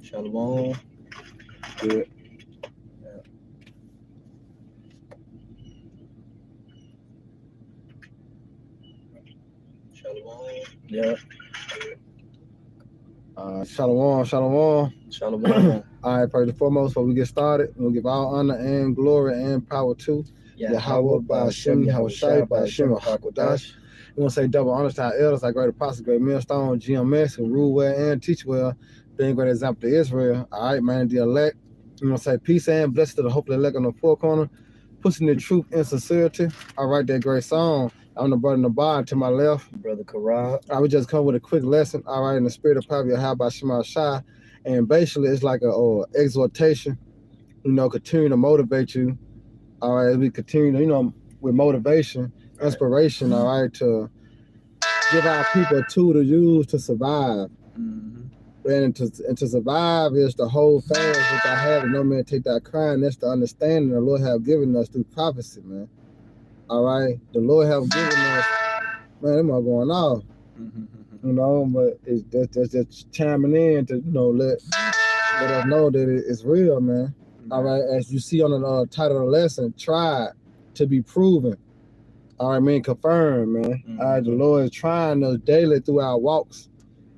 Shalom. Good. Yeah. Shalom. Yeah. Shalom, shalom. Shalom. All right, first and foremost, before we get started, we'll give all honor and glory and power to Yahweh, Ba'ashem, Yahushai, Ba'ashem, Hakodash. We want to say double honors to our elders, our great apostles, great millstone, GMS, who rule well and teach well, being a great example to Israel. All right, man, the elect. We want to say peace and blessed to the hope of the elect on the four corner, pushing the truth and sincerity. All right, that great song. I'm the brother Nabar to my left. Brother Karab. I would just come with a quick lesson, all right, in the spirit of power, how about Shema Shai. And basically, it's like a exhortation, continue to motivate you, all right, we continue to, with motivation, inspiration, all right, to give our people a tool to use to survive. Mm-hmm. And to survive is the whole thing which I have, and no man take that crying. That's the understanding the Lord have given us through prophecy, man. All right, the Lord have given us, man, them are going off. Mm-hmm. But it's just chiming in to let us know that it's real, man. Mm-hmm. All right, as you see on the title of the lesson, tried to be proven. All right, mean confirmed, man. Mm-hmm. All right, the Lord is trying us daily through our walks.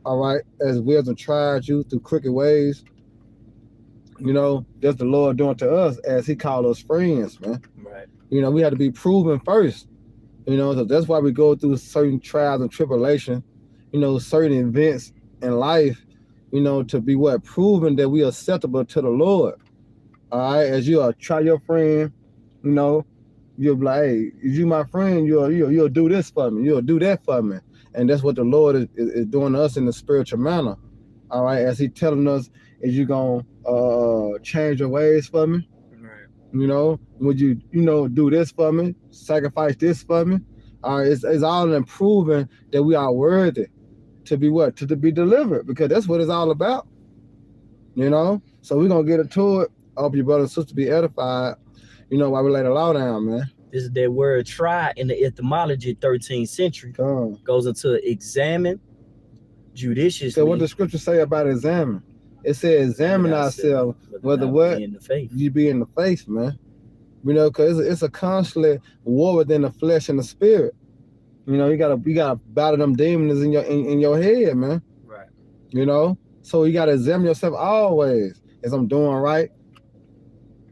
All right, as wisdom tried you through crooked ways. That's the Lord doing to us as He called us friends, man. Right. We have to be proven first. So that's why we go through certain trials and tribulation. Certain events in life, to be proven that we are acceptable to the Lord. All right, as you try your friend, you'll be like, hey, is you my friend? You'll do this for me. You'll do that for me. And that's what the Lord is doing to us in the spiritual manner. All right, as He telling us, is you gonna change your ways for me? Right. Would you do this for me? Sacrifice this for me? All right, it's all in proving that we are worthy to be to be delivered, because that's what it's all about. So we're gonna get into it. I hope your brother and sister be edified. While we lay the law down, man. This is that word try in the etymology, 13th century. Goes into examine judiciously. So what the scripture say about examine? It says examine ourselves whether what in the faith. You be in the faith, man. Because it's a constant war within the flesh and the spirit. You gotta battle them demons in your head, man. Right. So you gotta examine yourself always. Is I'm doing right?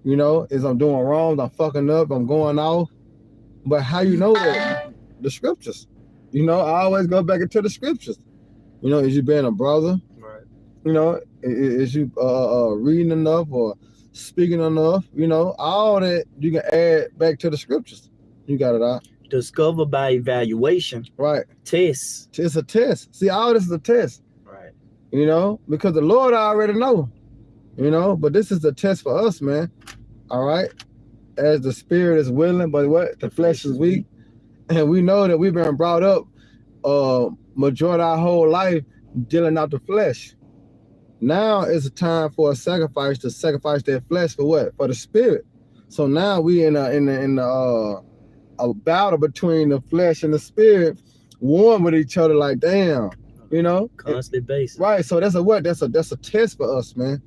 Is I'm doing wrong? I'm fucking up? I'm going off? But how you know that? The scriptures. I always go back into the scriptures. Is you being a brother? Right. Is you reading enough or speaking enough? All that you can add back to the scriptures. You got it out. Discover by evaluation. Right. Test. It's a test. See, all this is a test. Right. Because the Lord already know. But this is a test for us, man. All right. As the spirit is willing, but the flesh is weak. And we know that we've been brought up majority of our whole life dealing out the flesh. Now is a time for a sacrifice to sacrifice their flesh for what? For the spirit. So now we in a battle between the flesh and the spirit, warring with each other like damn, constant basis. Right. So that's a what? That's a test for us, man.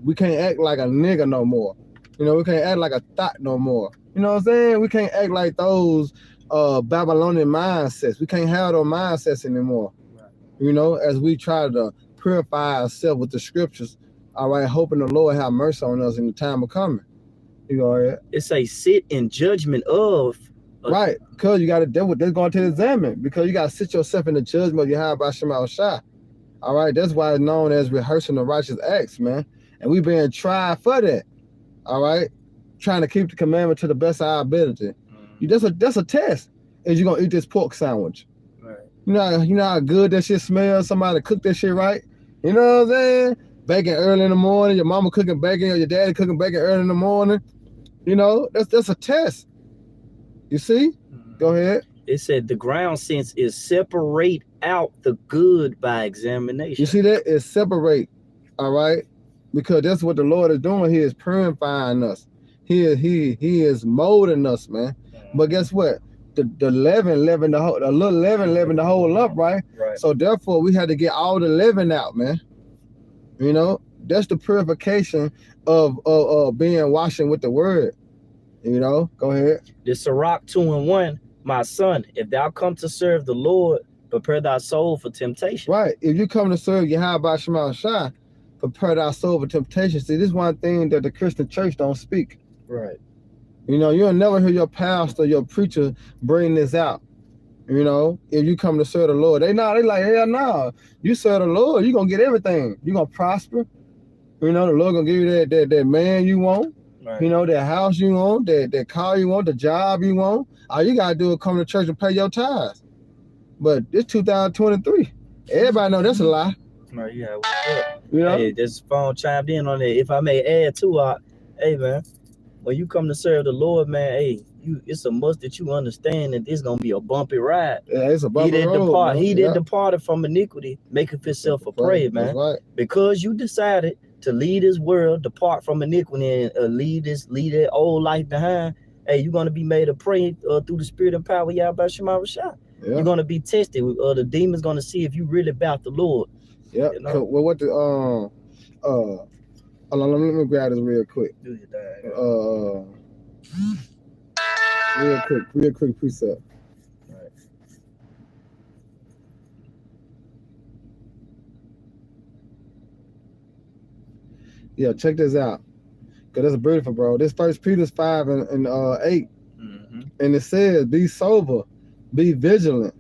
We can't act like a nigga no more. We can't act like a thought no more. You know what I'm saying? We can't act like those Babylonian mindsets. We can't have those mindsets anymore. Right. As we try to purify ourselves with the scriptures, all right, hoping the Lord have mercy on us in the time of coming. It say sit in judgment of. Right, because you got to deal with that's going to examine, because you got to sit yourself in the judgment of Yahweh Shema Shai. All right, that's why it's known as rehearsing the righteous acts, man. And we being tried for that. All right, trying to keep the commandment to the best of our ability. That's a test. Is you gonna eat this pork sandwich? Right. You know how good that shit smells. Somebody cooked that shit right. You know what I'm saying? Bacon early in the morning. Your mama cooking bacon, or your daddy cooking bacon early in the morning. That's a test. You see? Go ahead. It said the ground sense is separate out the good by examination. You see that? It's separate. All right? Because that's what the Lord is doing. He is purifying us. He is molding us, man. But guess what? The leaven the whole, a little leaven the whole lump, right? Right. So therefore we had to get all the leaven out, man. You know, that's the purification of being washing with the word. You know, go ahead. This Sirach 2:1, my son, if thou come to serve the Lord, prepare thy soul for temptation. Right. If you come to serve Yahweh Shema Shai, prepare thy soul for temptation. See, this is one thing that the Christian church don't speak. Right. You know, you'll never hear your pastor, your preacher bring this out. You know, if you come to serve the Lord, they like, hell no. You serve the Lord, you're gonna get everything. You're gonna prosper. You know, the Lord gonna give you that man you want. Right. You know, that house you want, that car you want, the job you want. All you gotta do is come to church and pay your tithes. But it's 2023. Everybody know that's a lie. Right, yeah. What's up? You know? Hey, this phone chimed in on it. If I may add to hey man, when you come to serve the Lord, man, hey, it's a must that you understand that this gonna be a bumpy ride. Yeah, it's a bumpy road. He that departed from iniquity, maketh himself a prey, man. That's right. Because you decided to leave this world, depart from iniquity, and leave that old life behind. Hey, you're gonna be made a prey through the spirit and power of Yahweh Shema Shai. Yeah. You're gonna be tested. The demon's gonna see if you really about the Lord. Yeah. You know? Well, what the hold on, let me grab this real quick. Do your thing. Real quick precept. Right. Yeah, check this out. Cause that's beautiful, bro. This 1 Peter 5 and 8, and it says, "Be sober, be vigilant,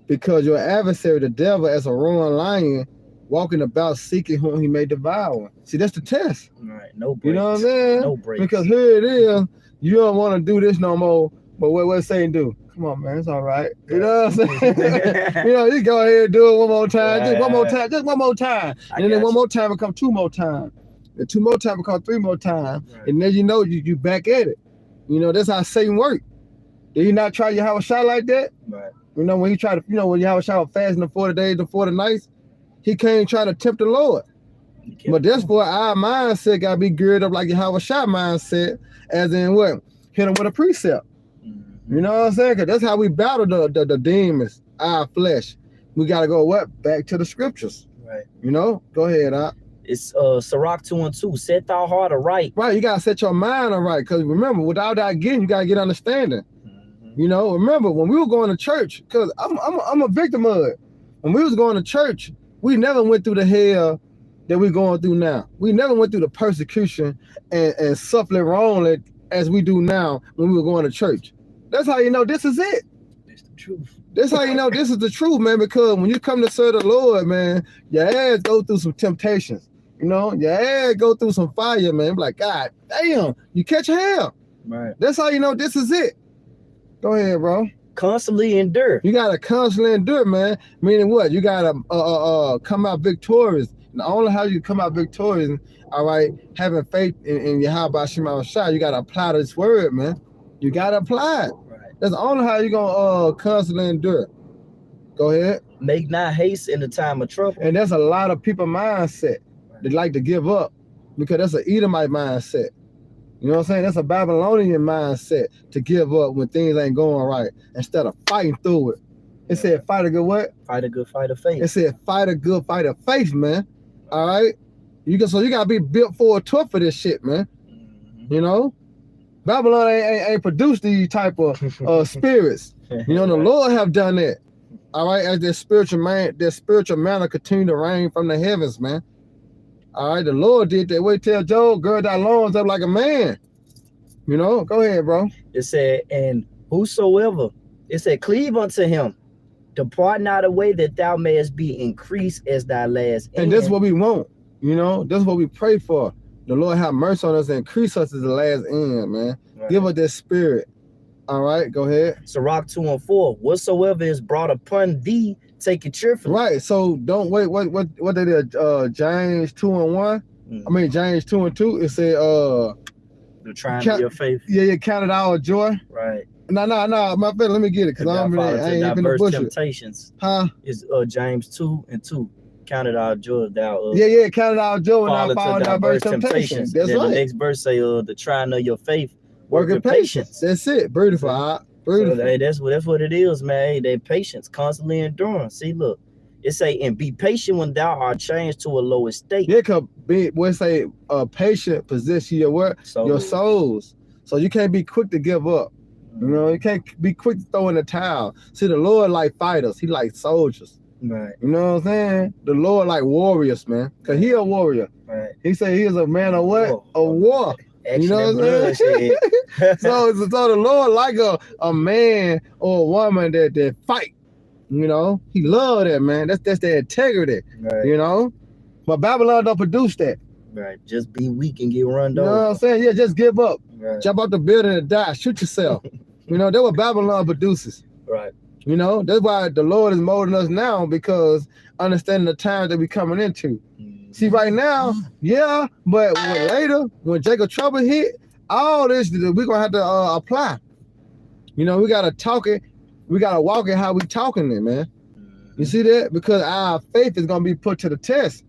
because your adversary, the devil, as a roaring lion, walking about seeking whom he may devour." See, that's the test. Right. No breaks. You know what I'm saying? No breaks. Because here it is. You don't want to do this no more. But what Satan do? Come on, man. It's all right. You know what I'm saying? You know, you go ahead and do it one more time. Just one more time. Just one more time. And then one more time become 2 more times. And 2 more times become 3 more times. Right. And then you know you back at it. You know, that's how Satan works. Did he not try Yahweh Shai like that? Right. You know, when he tried to, when Yahweh Shai was fasting the 40 days and 40 nights, he came trying to tempt the Lord. But that's for our mindset got to be geared up like Yahweh Shai mindset, as in what? Hit him with a precept. You know what I'm saying? Because that's how we battle the demons, our flesh. We got to go what? Back to the scriptures. Right. You know? Go ahead, It's Sirach 2:2. Set thy heart aright. Right. You got to set your mind aright. Because remember, without that getting, you got to get understanding. You know, remember when we were going to church, because I'm a victim of it. When we was going to church, we never went through the hell that we're going through now. We never went through the persecution and suffering wrongly as we do now when we were going to church. That's how you know this is it. It's the truth. That's how you know this is the truth, man, because when you come to serve the Lord, man, your ass go through some temptations. You know, your ass go through some fire, man. Like, God damn, you catch hell. Right. That's how you know this is it. Go ahead, bro. Constantly endure. You gotta constantly endure, man. Meaning what? You gotta come out victorious. And only how you come out victorious, all right, having faith in Yahweh Shema Shai, you gotta apply this word, man. You gotta apply it. Right. That's only how you gonna constantly endure. Go ahead. Make not haste in the time of trouble. And that's a lot of people mindset. They like to give up because that's an Edomite mindset. You know what I'm saying? That's a Babylonian mindset to give up when things ain't going right instead of fighting through it. It said fight a good what? Fight a good fight of faith. It said fight a good fight of faith, man. All right? So you gotta be built for a tough for this shit, man. You know? Babylon ain't produced these type of spirits. You know, the Lord have done that. All right, as their spiritual manna continue to reign from the heavens, man. All right, the Lord did that. Wait, tell Job, gird thy loins up like a man. You know, go ahead, bro. It said, and whosoever, it said, cleave unto him, depart not away that thou mayest be increased as thy last end. And that's what we want. You know, that's what we pray for. The Lord have mercy on us and increase us as the last end, man. Right. Give us that spirit. All right, go ahead. Sirach 2:4. Whatsoever is brought upon thee, take it cheerfully. Right. So don't wait. What they did? James 2:1. I mean James 2:2. It said the trying of your faith. Yeah, count it all joy. Right. No, my friend, let me get it because I ain't been to bush temptations. Huh? Is James 2:2. Count it all joy, thou. Yeah, count it all joy when I fall into diverse temptations. That's then right. The next verse say, the trying of your faith. Working patience. That's it. Beautiful. Beautiful. So, hey, that's what it is, man. Hey, they patience, constantly enduring. See, look, It say, and be patient when thou art changed to a lower state. It could be, we'll say, a patient position your what? Your souls. So you can't be quick to give up. You know, you can't be quick to throw in the towel. See, the Lord like fighters. He like soldiers. Right. You know what I'm saying? The Lord like warriors, man. Because he a warrior. Right. He said he is a man of what? A war. Action, you know what I'm saying? so the Lord like a man or a woman that fight. You know? He love that, man. That's their integrity. Right. You know? But Babylon don't produce that. Right. Just be weak and get run over. You know what I'm saying? Yeah, just give up. Right. Jump out the building and die. Shoot yourself. You know, that's what Babylon produces. Right. You know, that's why the Lord is molding us now, because understanding the times that we're coming into. See, right now, yeah, but later, when Jacob trouble hit, all this, we're going to have to apply. You know, we got to talk it. We got to walk it how we talking it, man. You see that? Because our faith is going to be put to the test.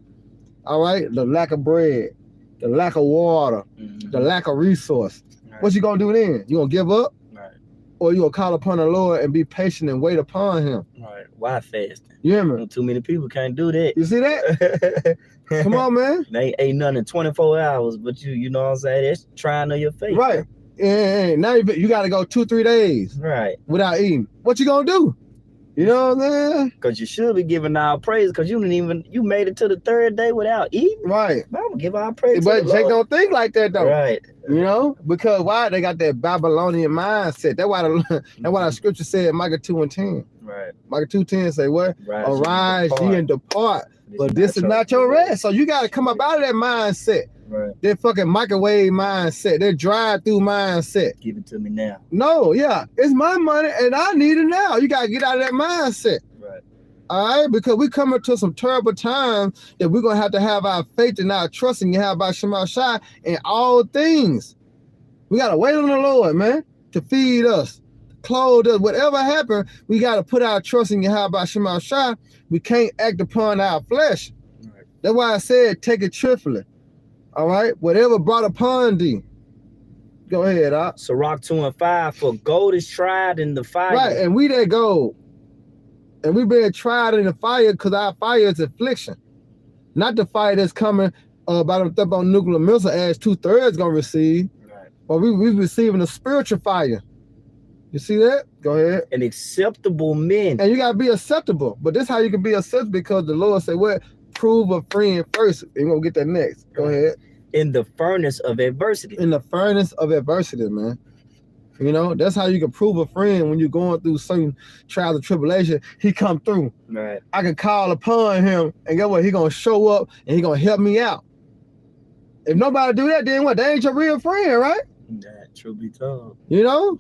All right? The lack of bread, the lack of water, the lack of resource. Right. What you going to do then? You going to give up? Right. Or you going to call upon the Lord and be patient and wait upon him? Right. Why fasting? You hear me? Too many people can't do that. You see that? Come on, man. They ain't nothing in 24 hours, but you know what I'm saying? That's trying on your faith. Right. And now you got to go 2-3 days. Right. Without eating. What you going to do? You know what I'm saying? Because you should be giving our praise, because you made it to the 3rd day without eating. Right. I'm going to give our praise but to the Jake Lord. don't think like that, though. Right. You know? Because why? They got that Babylonian mindset. That's why the scripture said, Micah 2:10. Right. Micah 2:10 say what? Arise ye and depart. But this is not your rest. So you got to come up out of that mindset. Right. That fucking microwave mindset. That drive-through mindset. Give it to me now. No, yeah. It's my money and I need it now. You got to get out of that mindset. Right. All right? Because we coming to some terrible times that we're going to have our faith and our trust in Yahweh Shema Shai in all things. We got to wait on the Lord, man, to feed us, clothe us. Whatever happened, we got to put our trust in Yahweh Shema Shai. We can't act upon our flesh. Right. That's why I said take it cheerfully. All right? Whatever brought upon thee. Go ahead, Doc. Sirach 2:5, for gold is tried in the fire. Right, and we that gold. And we been tried in the fire because our fire is affliction. Not the fire that's coming by the thermonuclear missile as 2/3 gonna receive. Right. But we receiving a spiritual fire. You see that? Go ahead. An acceptable men. And you gotta be acceptable. But this how you can be acceptable, because the Lord said, what? Prove a friend first. And we're gonna get that next. Go ahead. In the furnace of adversity. In the furnace of adversity, man. You know, that's how you can prove a friend when you're going through certain trials and tribulation. He come through. Right. I can call upon him, and guess what? He gonna show up and he gonna help me out. If nobody do that, then what? They ain't your real friend, right? That truth be told. You know?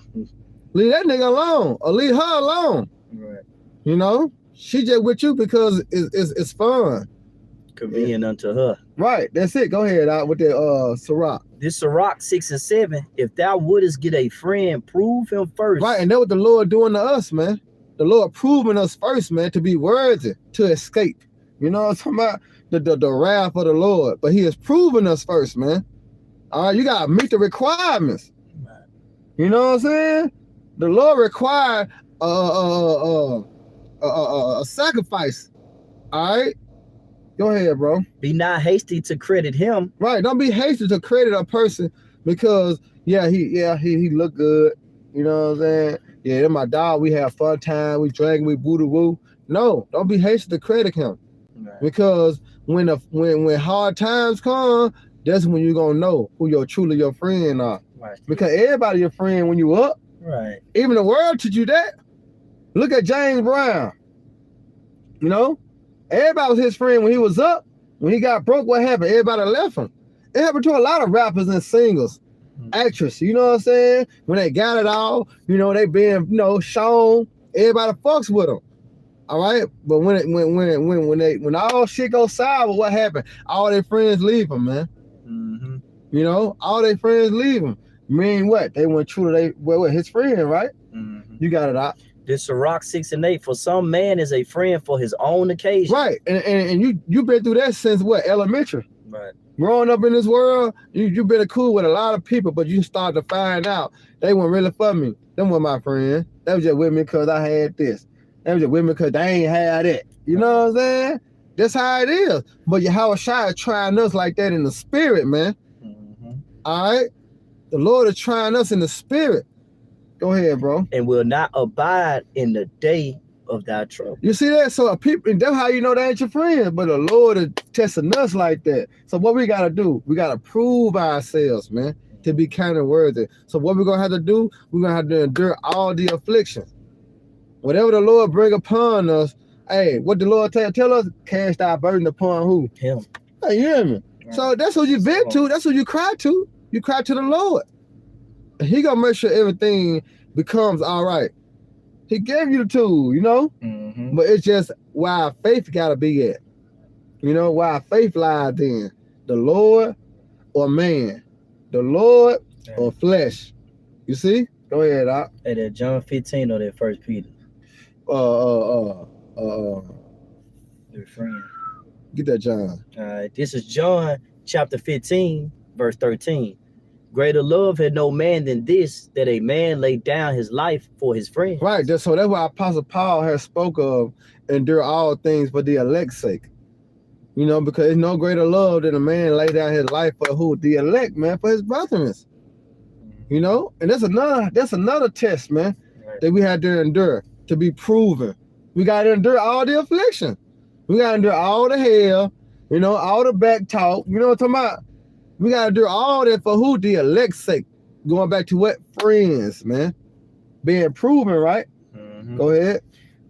Leave that nigga alone, or leave her alone. Right. You know? She just with you because it's fun. Convenient unto her. Right. That's it. Go ahead out with that Sirach. This Sirach 6 and 7. If thou wouldest get a friend, prove him first. Right, and that's what the Lord doing to us, man. The Lord proving us first, man, to be worthy to escape. You know what I'm talking about? The wrath of the Lord. But he is proving us first, man. All right, you gotta meet the requirements. Right. You know what I'm saying? The Lord required a sacrifice. All right. Go ahead, bro. Be not hasty to credit him. Right. Don't be hasty to credit a person because he look good. You know what I'm saying? Yeah, they're my dog. We have fun time. We drank. We boo woo. No, don't be hasty to credit him. Right. Because when hard times come, that's when you're gonna know who truly your friend are. Right. Because everybody your friend when you up. Right. Even the world teach you that. Look at James Brown. You know? Everybody was his friend when he was up. When he got broke, what happened? Everybody left him. It happened to a lot of rappers and singers, actresses. You know what I'm saying? When they got it all, you know, they being, shown. Everybody fucks with them. All right, but when all shit goes sour, what happened? All their friends leave them, man. Mm-hmm. You know, all their friends leave him. Mean what? They went true to his friend, right? Mm-hmm. You got it out. This Sirach 6 and 8. For some man is a friend for his own occasion. Right. And you've been through that since what? Elementary. Right. Growing up in this world, you've been cool with a lot of people, but you start to find out they weren't really for me. Them were my friends. They was just with me because I had this. Them just women because they ain't had it. You know what I'm saying? That's how it is. But Yahweh Shai is trying us like that in the spirit, man. All right? The Lord is trying us in the spirit. Go ahead, bro. And will not abide in the day of thy trouble. You see that? So people, that's how you know they ain't your friend. But the Lord is testing us like that. So what we got to do? We got to prove ourselves, man, to be kind of worthy. So what we're going to have to do, we're going to have to endure all the afflictions. Whatever the Lord bring upon us, hey, what the Lord tell us, cast our burden upon who? Him. Hey, you hear me? Right. So that's who you vent to. That's who you cry to. You cry to the Lord. He gonna make sure everything becomes all right. He gave you the tool, you know? But it's just where our faith gotta be at. You know, where our faith lies in. The Lord or man. The Lord or flesh. You see? Go ahead, Doc. Hey, that John 15 or that 1 Peter? Your friend. Get that John. All right, this is John chapter 15, verse 13. Greater love had no man than this, that a man lay down his life for his friend. Right, so that's why Apostle Paul has spoke of endure all things for the elect's sake. You know, because there's no greater love than a man lay down his life for who? The elect, man, for his brethren. You know, and that's another test, man, that we had to endure, to be proven. We got to endure all the affliction. We got to endure all the hell, you know, all the back talk. You know what I'm talking about? We got to do all that for who? The elect's sake. Going back to what? Friends, man. Being proven, right? Go ahead.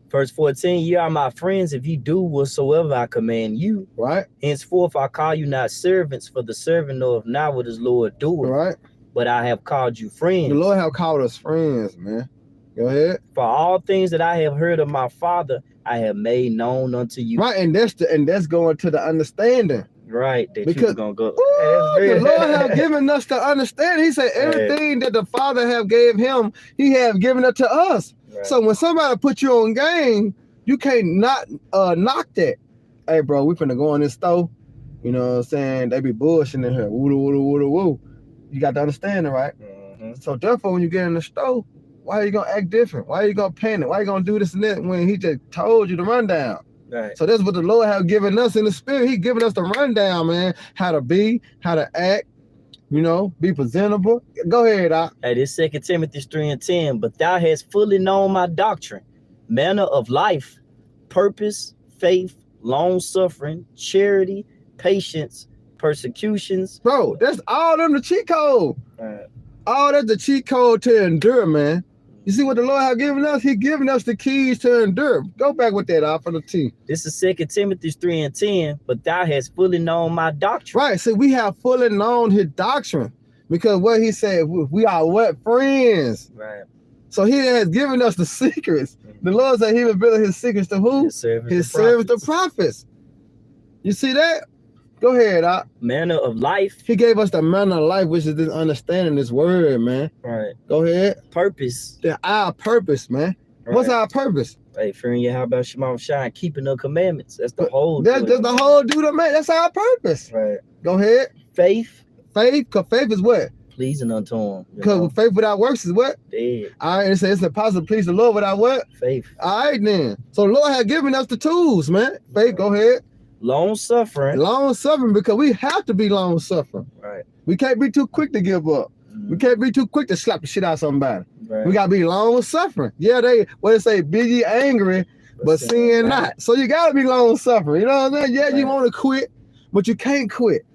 Verse 14, ye are my friends if you do whatsoever I command you. Right. Henceforth I call you not servants, for the servant knoweth not what his Lord doeth. Right. But I have called you friends. The Lord have called us friends, man. Go ahead. For all things that I have heard of my Father, I have made known unto you. Right, and that's going to the understanding. Right, that because you're gonna go. The Lord have given us to understand. He said everything that the Father have gave him, he have given it to us. Right. So when somebody put you on game, you can't not knock that. Hey, bro, we finna go in this store. You know what I'm saying? They be bullshitting in here. Woo. You got to understand it, right? So therefore, when you get in the store, why are you gonna act different? Why are you gonna panic? Why are you gonna do this and that when he just told you the rundown? Right. So that's what the Lord have given us in the spirit. He given us the rundown, man. How to be, how to act, you know, be presentable. Go ahead, Doc. Hey, this 2 Timothy 3:10. But thou hast fully known my doctrine, manner of life, purpose, faith, long suffering, charity, patience, persecutions. Bro, that's all them the cheat code. Right. All that's the cheat code to endure, man. You see what the Lord has given us? He given us the keys to endure. Go back with that off of the T. This is 2 Timothy 3:10. But thou hast fully known my doctrine. Right. So we have fully known his doctrine. Because what he said, we are what? Friends. Right. So he has given us the secrets. The Lord said he revealed his secrets to who? His servants, the prophets. You see that? Go ahead, Doc. Manner of life. He gave us the manner of life, which is this understanding this word, man. Right. Go ahead. Purpose. Our purpose, man. Right. What's our purpose? Hey, fearing Yahweh Shema Shai, keeping the commandments. That's the whole. That's the whole dude, man. That's our purpose. Right. Go ahead. Faith. Because faith is what? Pleasing unto him. Because faith without works is what? Dead. All right, it says it's impossible to please the Lord without what? Faith. All right, then. So the Lord has given us the tools, man. Faith, go ahead. Long suffering. Long suffering, because we have to be long suffering. Right. We can't be too quick to give up. We can't be too quick to slap the shit out of somebody. Right. We gotta be long suffering. Yeah, they say be ye angry, but sin not. So you gotta be long suffering. You know what I'm saying? Yeah, you want to quit, but you can't quit.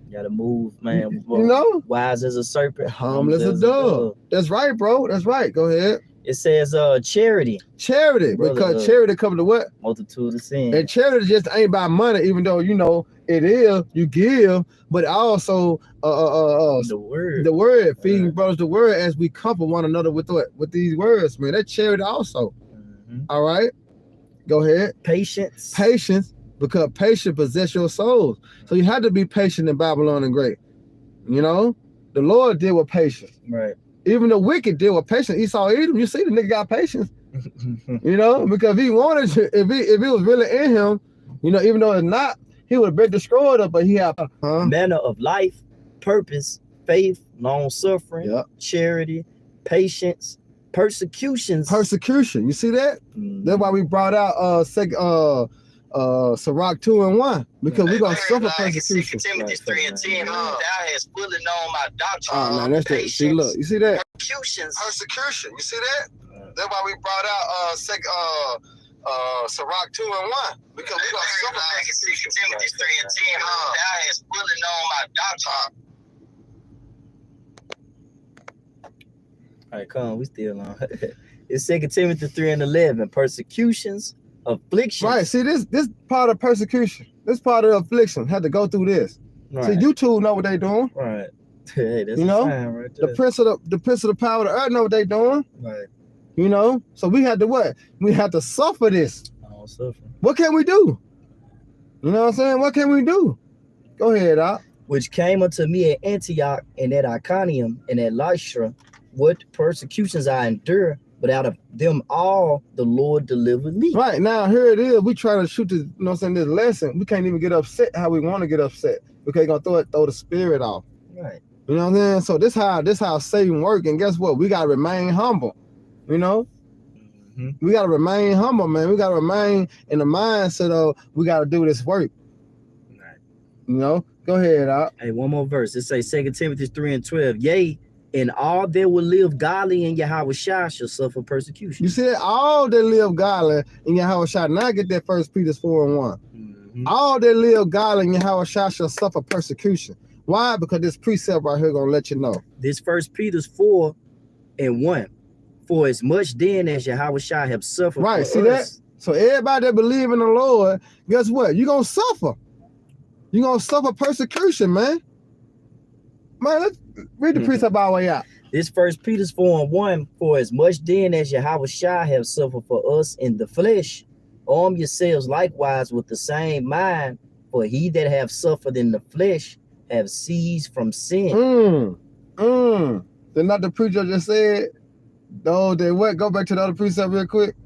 You gotta move, man. You know? Wise as a serpent, harmless as a dove. That's right, bro. That's right. Go ahead. It says charity. Charity, because charity covers the what? Multitude of sin. And charity just ain't about money, even though you know it is, you give, but also the word. Feeding brothers the word as we comfort one another with what? With these words, man. That's charity also. All right. Go ahead. Patience. Patience, because patience possess your souls. So you have to be patient in Babylon and Great. You know? The Lord deal with patience. Right. Even the wicked deal with patience. Esau Edom, you see the nigga got patience. You know, because if he wanted to, if it was really in him, you know, even though it's not, he would have been destroyed up, but he had manner of life, purpose, faith, long suffering, charity, patience, Persecutions. Persecution. You see that? That's why we brought out Sirach 2:1, because we're gonna suffer persecution. 2 Timothy 3:10. Thou hast fully known my doctrine. Oh man, that's that. See, look, you see that? Persecutions. Persecution. You see that? That's why we brought out Sirach 2:1, because we're gonna suffer persecution. 2 Timothy 3:10. Thou hast fully known my doctrine. All right, come on, we still on. It's 2 Timothy 3:11. Persecutions, afflictions. Right. See, this part of persecution, this part of affliction, had to go through this. Right. See, YouTube know what they doing. Right. Hey, that's You know, a sign right there. The prince of the power of the earth know what they doing. Right. You know, so we had to what? We had to suffer this. All suffering. What can we do? You know what I'm saying? What can we do? Go ahead, Doc. Which came unto me at Antioch and at Iconium and at Lystra, what persecutions I endure, but out of them all the Lord delivered me. Right, now here it is. We try to shoot this, you know what I'm saying, this lesson. We can't even get upset how we want to get upset, because they're gonna throw the spirit off. Right. You know what I'm saying? So this how Satan work, and guess what? We gotta remain humble. You know? We gotta remain humble, man. We gotta remain in the mindset of we gotta do this work. Right. You know? Go ahead, Doc. Hey, one more verse. It says 2 Timothy 3:12. Yea, and all that will live godly in Yahweh shall suffer persecution. You see that? All that live godly in Yahweh shall not get that 1 Peter 4:1. All that live godly in Yahweh shall suffer persecution. Why? Because this precept right here gonna let you know. This 1 Peter 4:1. For as much then as Yahweh shall have suffered. Right, for see us, that? So everybody that believe in the Lord, guess what? You're gonna suffer. You're gonna suffer persecution, man. Man, let's read the precept our way out. This 1 Peter 4:1. For as much then as Yahweh shall have suffered for us in the flesh, arm yourselves likewise with the same mind, for he that have suffered in the flesh have ceased from sin. Did not the preacher just said, those that what? Go back to the other precept real quick.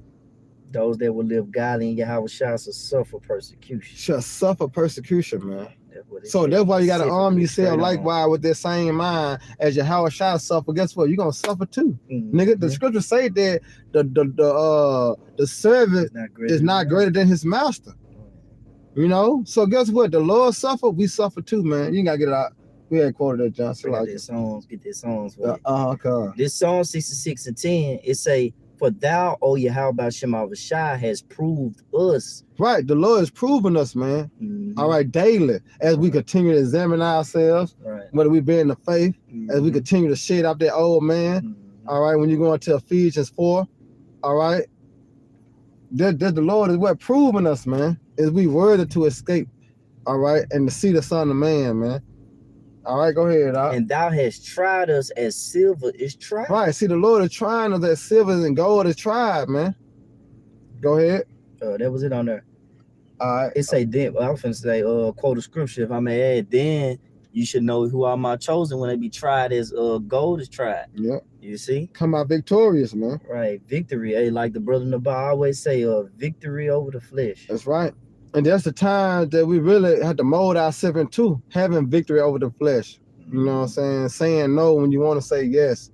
Those that will live godly in Yahweh shall suffer persecution. Shall suffer persecution, man. That's so that's why you got to arm yourself like likewise with that same mind as Yahweh shall suffer. Guess what? You're gonna suffer too, nigga. The scripture say that the servant is not greater than his master. You know. So guess what? The Lord suffered, we suffer too, man. You gotta get it out. We had quoted that John. So get their songs. This Psalm 66:10, it say, for thou, O Yahweh Shema Shai, has proved us. Right, the Lord is proving us, man. All right, daily, as we continue to examine ourselves, whether we be in the faith, as we continue to shed out that old man. All right, when you go into Ephesians 4, all right, that the Lord is what proving us, man, is we worthy to escape, all right, and to see the Son of Man, man. All right, go ahead. And thou hast tried us as silver is tried. Right, see, the Lord is trying us as silver and gold is tried, man. Go ahead. That was it on there. All right. It say, then, I was going to say, quote a scripture, if I may add, then you should know who are my chosen when they be tried as gold is tried. Yeah. You see? Come out victorious, man. Right, victory. Hey, like the brother Nabal always say, victory over the flesh. That's right. And that's the time that we really have to mold ourselves into having victory over the flesh. You know what I'm saying? Saying no when you want to say yes.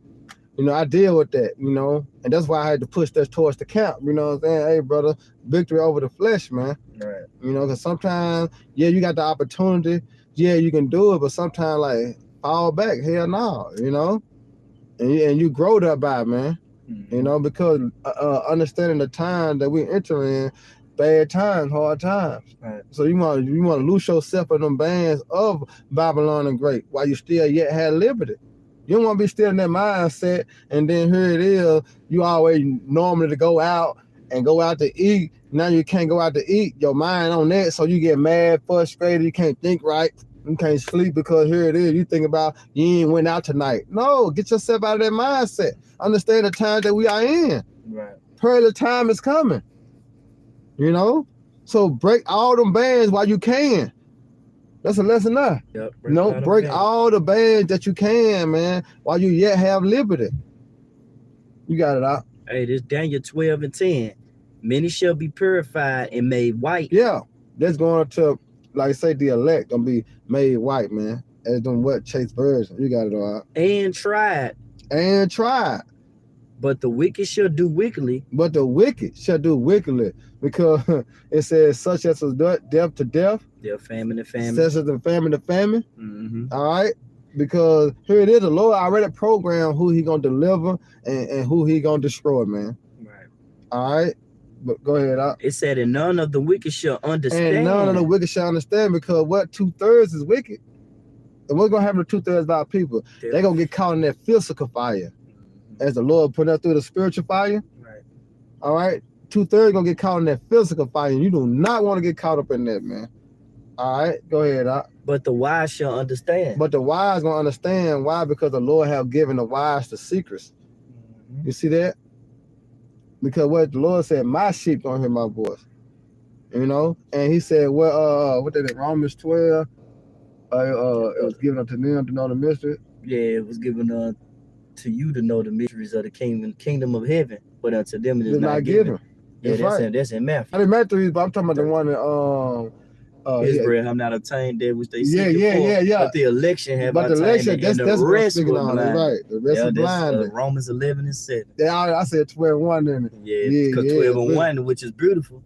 You know, I deal with that, you know, and that's why I had to push that towards the camp. You know what I'm saying? Hey, brother, victory over the flesh, man. Right. You know, because sometimes, yeah, you got the opportunity. Yeah, you can do it, but sometimes, like, fall back. Hell no, you know? And you grow thereby, man. You know, because understanding the time that we enter in, bad times, hard times. Right. So you want to loose yourself in them bands of Babylon and Great while you still yet have liberty. You don't want to be still in that mindset, and then here it is, you always normally to go out to eat. Now you can't go out to eat, your mind on that, so you get mad, frustrated, you can't think right, you can't sleep because here it is, you think about you ain't went out tonight. No, get yourself out of that mindset. Understand the time that we are in. Right. Pearly time is coming. You know, so break all them bands while you can. That's a lesson now. Yep, break all the bands that you can, man, while you yet have liberty. You got it out. Hey, this Daniel 12:10. Many shall be purified and made white. Yeah, that's going to, like I say, the elect gonna be made white, man. As them what Chase version. You got it all out. And tried. But the wicked shall do wickedly. But the wicked shall do wickedly, because it says, such as death to death, They're famine to famine. such as the famine to famine. Mm-hmm. All right, because here it is, the Lord already programmed who He gonna deliver and who He gonna destroy, man. Right. All right, but go ahead. It said, and none of the wicked shall understand. And none of the wicked shall understand, because what 2/3 is wicked. And what's gonna happen to 2/3 of our people? They're gonna get caught in that physical fire, as the Lord put us through the spiritual fire. Right. All right, 2/3 gonna get caught in that physical fire, and you do not want to get caught up in that, man. All right, go ahead. But the wise shall understand. But the wise gonna understand why, because the Lord have given the wise the secrets. Mhm. You see that? Because what the Lord said, my sheep gonna hear my voice. You know, and He said, well, what did it? Romans 12. It was given unto them to know the mystery. Yeah, it was given to you to know the mysteries of the kingdom of heaven, but unto them it is It's not given. Yeah, That's right. That's in Matthew. I didn't Matthew, but I'm talking about the one that Israel have not obtained that which they seek yeah. But the election have But the obtained election, it, that's and the what I'm rest speaking were on. blind. Right, the rest is That's blind. Romans 11 and 7. Yeah, I said 12:1 in it. Yeah, because 12 and 1, which is beautiful.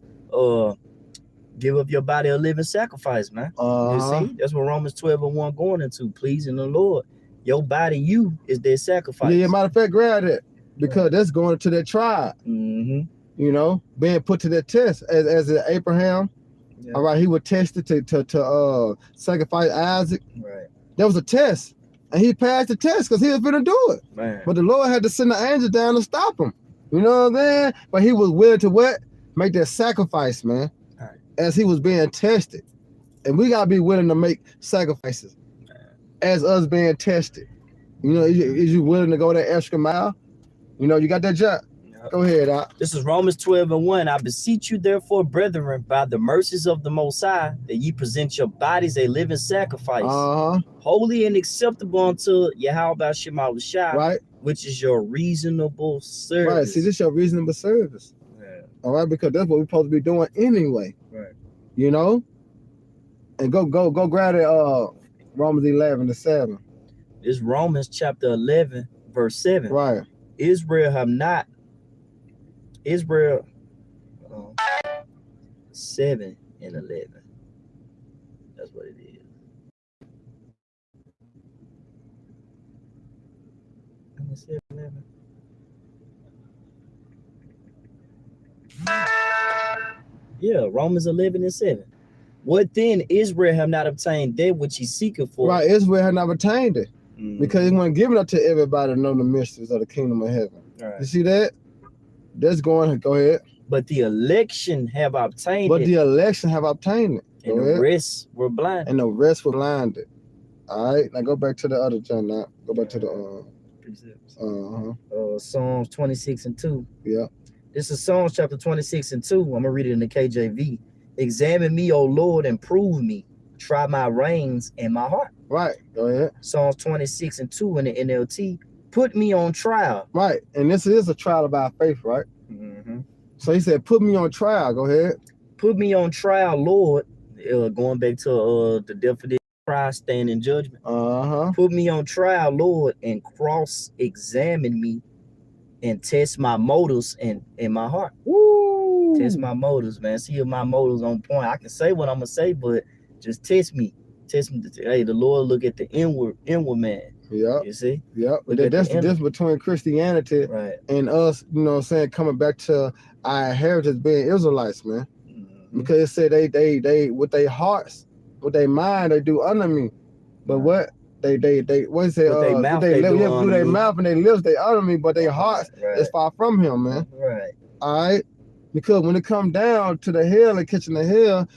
Give up your body a living sacrifice, man. You see, that's what Romans 12 and 1 going into, pleasing the Lord. Your body, you is their sacrifice. Yeah, matter of fact, grab it, because that's going to that tribe. Mm-hmm. You know, being put to that test as Abraham. Yeah. All right, he was tested to sacrifice Isaac. Right. That was a test, and he passed the test because he was going to do it. Man. But the Lord had to send the angel down to stop him. You know what I'm saying? But he was willing to what? Make that sacrifice, man. Right. As he was being tested. And we got to be willing to make sacrifices as us being tested. You know, is you willing to go that extra mile? You know, you got that job. Yep. Go ahead, Doc. This is Romans 12 and 1. I beseech you, therefore, brethren, by the mercies of the Most High, that ye present your bodies a living sacrifice, holy and acceptable unto Yahweh Shema Shai, right? Which is your reasonable service. Right. See, this is your reasonable service. Yeah. All right, because that's what we're supposed to be doing anyway. Right. You know? And go grab it, Romans 11 to 7. It's Romans chapter 11, verse 7. Right. Israel 7 and 11. That's what it is. Let me see 11. Yeah, Romans 11 and 7. What then? Israel have not obtained that which he seeketh for. Right, Israel had not obtained it. Because he wasn't giving up to everybody to know the mysteries of the kingdom of heaven. Right. You see that? That's going. Go ahead. But the election have obtained it. But the election have obtained it. And the rest were blinded. And the rest were blinded. All right. Now go back to the other John. Now go back to the Psalms 26 and 2. Yeah. This is Psalms chapter 26 and 2. I'm gonna read it in the KJV. Examine me, O Lord, and prove me. Try my reins and my heart. Right. Go ahead. Psalms 26 and 2 in the NLT. Put me on trial. Right. And this is a trial of our faith, right? Mm-hmm. So he said, put me on trial. Go ahead. Put me on trial, Lord. Going back to the definition of trial, stand in judgment. Put me on trial, Lord, and cross-examine me and test my motives and my heart. Woo! Test my motives, man. See if my motives on point. I can say what I'm gonna say, but just test me. Test me. Hey, the Lord look at the inward man. Yeah. You see? Yeah. But that's the difference between Christianity and us, you know what I'm saying, coming back to our heritage being Israelites, man. Mm-hmm. Because it said they with their hearts, with their mind, they do honor me. But what? They what is it? They do their mouth and their lips, they honor me, but their hearts is far from him, man. Right. All right. Because when it come down to the hell and catching the hell,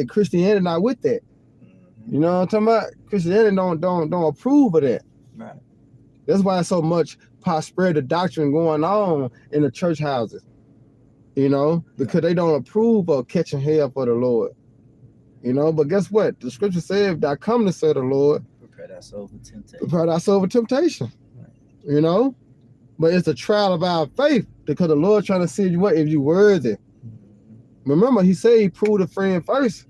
Christianity not with that. You know what I'm talking about? Christianity don't approve of that. Right. That's why so much prosperity doctrine going on in the church houses. You know, because they don't approve of catching hell for the Lord. You know, but guess what? The scripture says, "I come to serve the Lord." Prepare thy soul for temptation. Prepare thy soul for temptation. Right. You know, but it's a trial of our faith because the Lord trying to see you what if you worthy. Mm-hmm. Remember, He said He proved a friend first.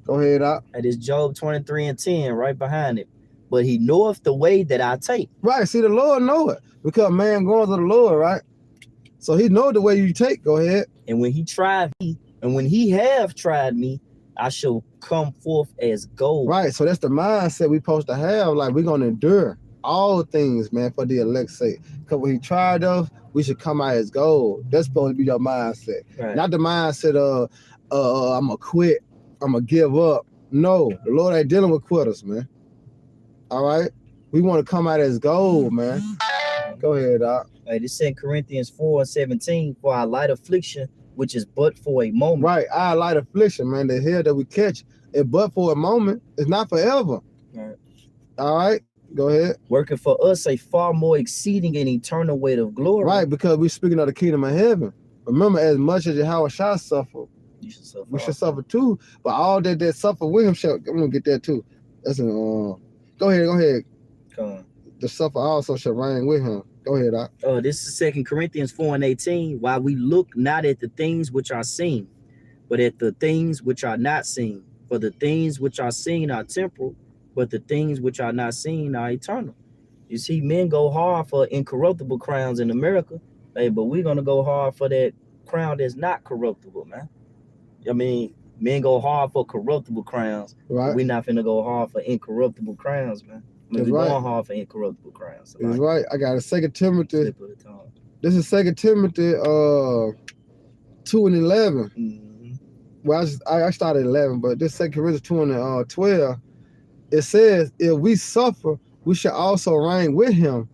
Go ahead, out. That is Job 23 and 10, right behind it. But He knoweth the way that I take. Right. See, the Lord know it because man going to the Lord, right? So he know the way you take. Go ahead. And when he tried me, and when he have tried me, I shall come forth as gold. Right. So that's the mindset we supposed to have. Like, we're going to endure all things, man, for the elect's sake. Because when he tried us, we should come out as gold. That's supposed to be your mindset. Right. Not the mindset of, I'm going to quit. I'm going to give up. No, the Lord ain't dealing with quitters, man. All right? We want to come out as gold, man. Go ahead, Doc. Right, it's 2 Corinthians 4:17, for our light affliction, which is but for a moment. Right, our light affliction, man, the hell that we catch, it but for a moment, it's not forever. Right. All right, go ahead. Working for us a far more exceeding and eternal weight of glory. Right, because we're speaking of the kingdom of heaven. Remember, as much as Yahweh shall suffer, You should suffer. we should suffer too. But all that suffer with him shall, I'm gonna get that too. That's an go ahead. Come on. The suffer also shall reign with him. Go ahead, Doc. This is 2 Corinthians 4:18. While we look not at the things which are seen, but at the things which are not seen. For the things which are seen are temporal, but the things which are not seen are eternal. You see, men go hard for incorruptible crowns in America, hey, but we're gonna go hard for that crown that's not corruptible, man. I mean, men go hard for corruptible crowns. Right. We're not finna go hard for incorruptible crowns, man. I mean, That's we're right. going hard for incorruptible crowns. So That's like, right. I got a 2 Timothy. slip of the tongue. This is 2 Timothy 2:11. Mhm. Well, I started 11, but this 2 Corinthians 2:12, it says, if we suffer, we shall also reign with him.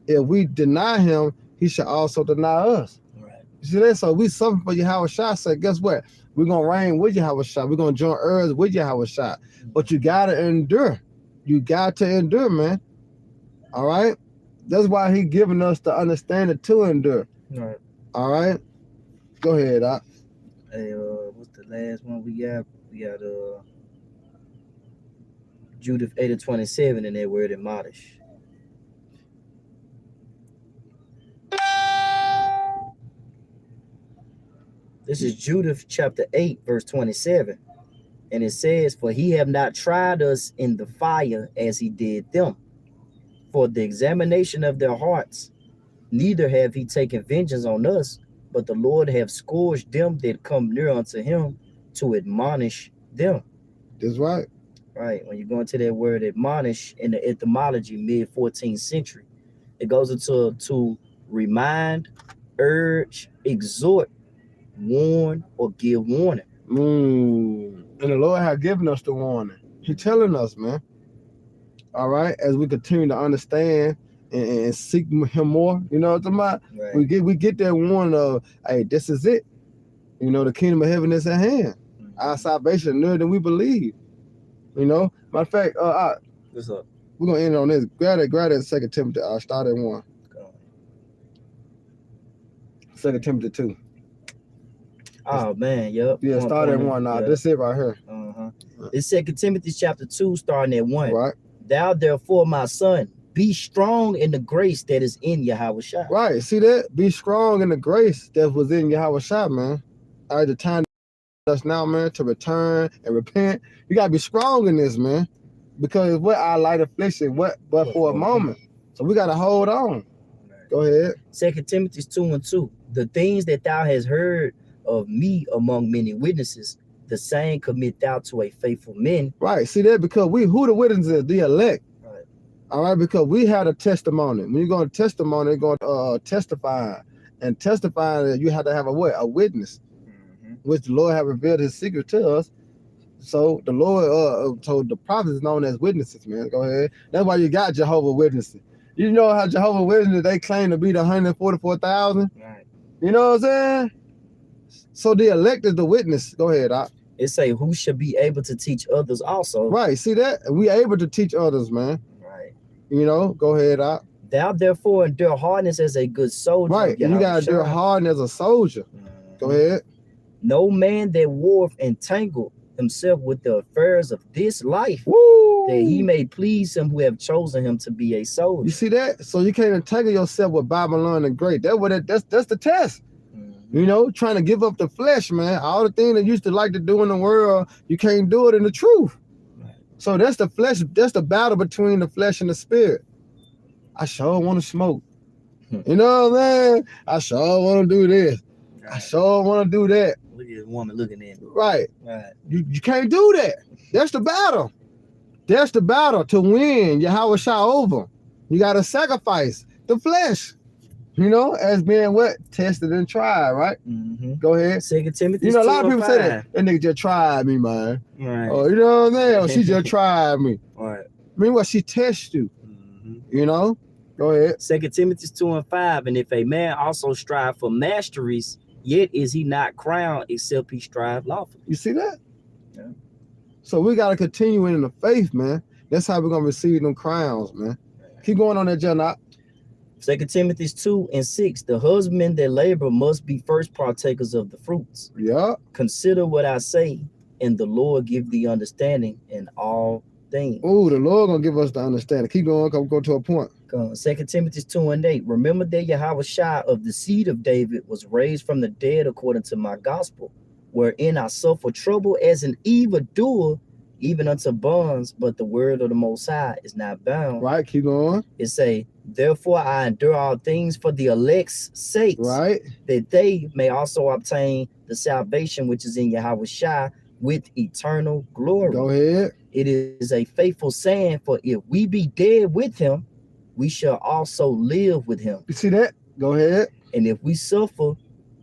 If we deny him, he shall also deny us. Right. You see that? So we suffer for Yahweh Shah. So guess what? We're going to reign with Yahweh Shah. We're going to join earth with Yahweh Shah. But you got to endure. You got to endure, man. All right? That's why he giving us the understanding to endure. Right. All right? Go ahead, Doc. Hey, what's the last one we got? We got Judith 8:27 in that word admonish. This is Judith chapter 8, verse 27. And it says, for he have not tried us in the fire as he did them. For the examination of their hearts, neither have he taken vengeance on us, but the Lord have scourged them that come near unto him to admonish them. That's right. Right. When you go into that word admonish in the etymology, mid-14th century, it goes into to remind, urge, exhort, warn, or give warning. And the Lord has given us the warning. He's telling us, man. All right, as we continue to understand and seek him more, you know what I'm talking about? Right. We get that warning of, hey, this is it. You know, the kingdom of heaven is at hand. Mhm. Our salvation nearer than we believe. You know, matter of fact, What's up? we're gonna end on this. Grab that 2 Timothy. I'll start at 1. Go on. 2 Timothy 2. Oh man, yep. Yeah, start at 1 now. Yeah. That's it right here. It's 2 Timothy chapter 2, starting at 1. Right. Thou therefore, my son, be strong in the grace that is in Yahweh Shah. Right. See that? Be strong in the grace that was in Yahweh Shah, man. All right, the time us now, man, to return and repent. You gotta be strong in this, man. Because what our light affliction, but for a moment. So we gotta hold on. Go ahead. 2 Timothy 2:2. The things that thou hast heard of me among many witnesses, the same commit thou to a faithful man. Right. See that? Because who the witnesses? The elect. Right. All right, because we had a testimony. When you go to testimony, you're going to testify. And testifying, you have to have a what? A witness, which the Lord have revealed his secret to us. So the Lord told the prophets known as witnesses, man. Go ahead. That's why you got Jehovah Witnesses. You know how Jehovah Witnesses, they claim to be the 144,000? Right. You know what I'm saying? So the elect is the witness. Go ahead, Doc. It say who should be able to teach others also. Right. See that? We able to teach others, man. Right. You know, go ahead, Doc. Thou therefore endure hardness as a good soldier. Right. You got to endure hardness as a soldier. Go ahead. No man that warreth entangle himself with the affairs of this life, Woo! that he may please him who have chosen him to be a soldier. You see that? So you can't entangle yourself with Babylon and great. That's the test. You know, trying to give up the flesh, man. All the things that you used to like to do in the world, you can't do it in the truth. Right. So that's the flesh. That's the battle between the flesh and the spirit. I sure want to smoke. You know what I'm saying? I sure want to do this. I sure want to do that. Look at this woman looking at me. Right. Right. You can't do that. That's the battle. That's the battle to win Yahweh Shah over. You got to sacrifice the flesh, you know, as being what? Tested and tried, right? Mm-hmm. Go ahead. 2 Timothy. You know, a lot of people say that nigga just tried me, man. Right. Oh, you know what I'm saying? Oh, she just tried me. Right. Meanwhile, she tests you, you know? Go ahead. 2 Timothy 2:5. And if a man also strive for masteries, yet is he not crowned except he strive lawfully. You see that? Yeah. So we got to continue in the faith, man. That's how we're going to receive them crowns, man. Keep going on that, John. 2 Timothy 2:6. The husband that labor must be first partakers of the fruits. Yeah. Consider what I say, and the Lord give thee understanding in all things. Oh, the Lord going to give us the understanding. Keep going. Go to a point. 2 Timothy 2:8. Remember that Yahweh Shah of the seed of David was raised from the dead according to my gospel, wherein I suffer trouble as an evildoer, even unto bonds, but the word of the Most High is not bound. Right, keep going. It say, therefore I endure all things for the elect's sake, right, that they may also obtain the salvation which is in Yahweh Shah with eternal glory. Go ahead. It is a faithful saying, for if we be dead with him, we shall also live with him. You see that? Go ahead. And if we suffer,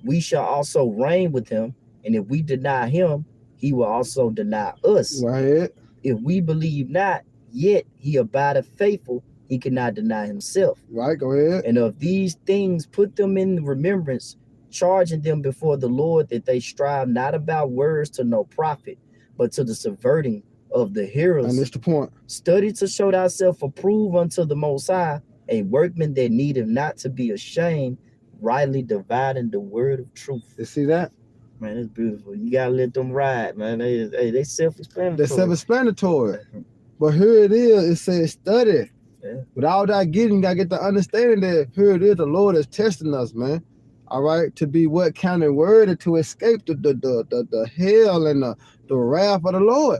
we shall also reign with him. And if we deny him, he will also deny us. Go ahead. If we believe not, yet he abideth faithful, he cannot deny himself. Right, go ahead. And of these things put them in remembrance, charging them before the Lord that they strive not about words to no profit, but to the subverting of the hearers. And that's the point. Study to show thyself approved unto the Most High, a workman that needeth not to be ashamed, rightly dividing the word of truth. You see that? Man, it's beautiful. You gotta let them ride, man. They self-explanatory. They're self-explanatory. But here it is. It says study. Yeah. With all that getting, you gotta get the understanding that here it is. The Lord is testing us, man. All right, to be what counted worthy to escape the hell and the wrath of the Lord.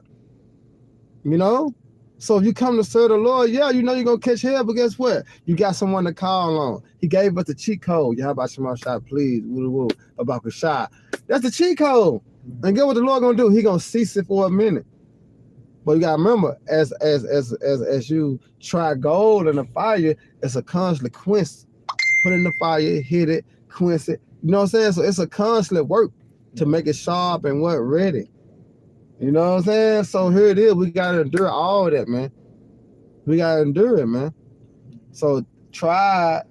You know. So if you come to serve the Lord, yeah, you know you're gonna catch hell, but guess what? You got someone to call on. He gave us the cheat code. Yeah, how about Shema Shah, please? Woo, about Shah. That's the cheat code. And get what the Lord gonna do? He gonna cease it for a minute. But you gotta remember, as you try gold in the fire, it's a constant quench. Put it in the fire, hit it, quench it. You know what I'm saying? So it's a constant work to make it sharp and what ready. You know what I'm saying? So here it is. We gotta endure all of that, man. We gotta endure it, man. So try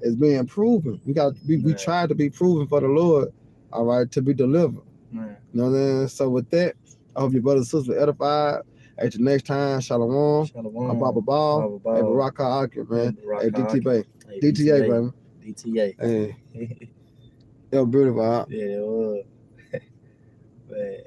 is being proven. We try to be proven for the Lord, all right, to be delivered. Right. You know what I'm saying? So with that, I hope your brothers and sisters are edified. At the next time, Shalom. I'm Baba Ball. Hey, Baraka Akir, man. Hey, DT Bay. DTA, baby. DTA. Hey. It was beautiful, huh? Yeah, it was. Man.